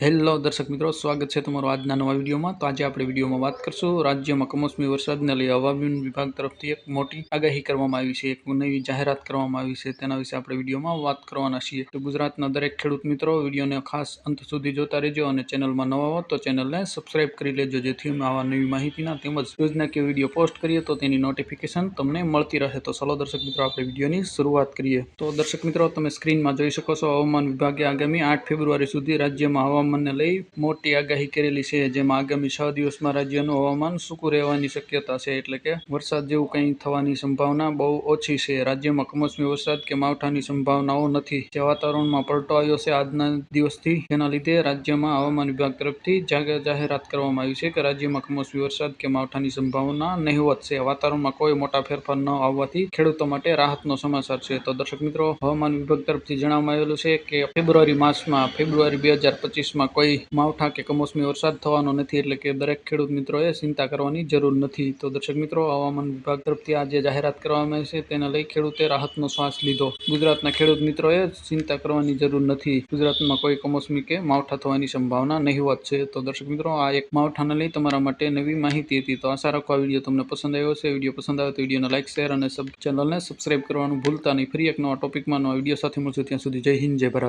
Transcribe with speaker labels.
Speaker 1: Hello દર્શક મિત્રો, સ્વાગત છે તમારો આજના નવા વિડીયોમાં। તો આજે આપણે વિડીયોમાં વાત કરશું રાજ્યમાં કમોસમી વરસાદને લઈ હવામાન વિભાગ તરફથી એક મોટી આગાહી કરવામાં આવી છે, એક નવી જાહેરાત કરવામાં આવી છે, તેના વિશે આપણે વિડીયોમાં વાત કરવાના છીએ। તો ગુજરાતના દરેક ખેડૂત મિત્રો વિડીયોને ખાસ અંત સુધી જોતા રહેજો અને ચેનલમાં નવા હો તો ચેનલને સબસ્ક્રાઇબ કરી લેજો, જેથી આવા નવી માહિતીના તેમજ યોજનાકીય વિડીયો પોસ્ટ કરીએ તો તેની નોટિફિકેશન તમને મળતી રહે। તો ચલો દર્શક મિત્રો, આપણે વિડીયોની શરૂઆત કરીએ। તો દર્શક મિત્રો, તમે સ્ક્રીનમાં જોઈ શકો છો, હવામાન વિભાગે આગામી 8 ફેબ્રુઆરી સુધી રાજ્યમાં હવામાનને લઈ મોટી આગાહી કરેલી છે, જેમાં આગામી 6 દિવસમાં રાજ્યનું હવામાન સૂકું રહેવાની શક્યતા છે, એટલે કે વરસાદ જેવું કંઈ થવાની સંભાવના બહુ ઓછી છે। રાજ્યમાં કમોસમી વરસાદ કે માવઠાની સંભાવનાઓ નથી, જે વાતાવરણમાં પલટો આવ્યો છે આજના દિવસથી, જેના લીધે રાજ્યમાં હવામાન વિભાગ તરફથી જાહેરાત કરવામાં આવી છે કે રાજ્યમાં કમોસમી વરસાદ કે માવઠાની સંભાવના નહિવત છે। વાતાવરણમાં કોઈ મોટા ફેરફાર ન આવવાથી ખેડૂતો માટે રાહતનો સમાચાર છે। તો દર્શક મિત્રો, હવામાન વિભાગ તરફથી જણાવવામાં આવેલું છે કે ફેબ્રુઆરી માસમાં ફેબ્રુઆરી 2025માં કોઈ માવઠા કે કમોસમી વરસાદ થવાનો નથી, એટલે કે દરેક ખેડૂત મિત્રોએ ચિંતા કરવાની જરૂર નથી। તો દર્શક મિત્રો, હવામાન વિભાગ તરફથી આજે જાહેરાત કરવામાં આવી છે, તેને લઈ ખેડૂતે રાહતનો શ્વાસ લીધો। ગુજરાતના ખેડૂત મિત્રોએ ચિંતા કરવાની જરૂર નથી, ગુજરાતમાં કોઈ કમોસમી કે માવઠા થવાની સંભાવના નહિવત છે। તો દર્શક મિત્રો, આ એક માવઠાને લઈ તમારા માટે નવી માહિતી હતી। તો આશા રાખો આ વિડીયો તમને પસંદ આવ્યો છે। વિડીયો પસંદ આવે તો વિડીયોને લાઈક, શેર અને ચેનલને સબસ્ક્રાઇબ કરવાનું ભૂલતા નહીં। ફરી એક નવા ટોપિકમાં નવા વિડીયો સાથે મળશું, ત્યાં સુધી જય હિન્દ, જય ભારત।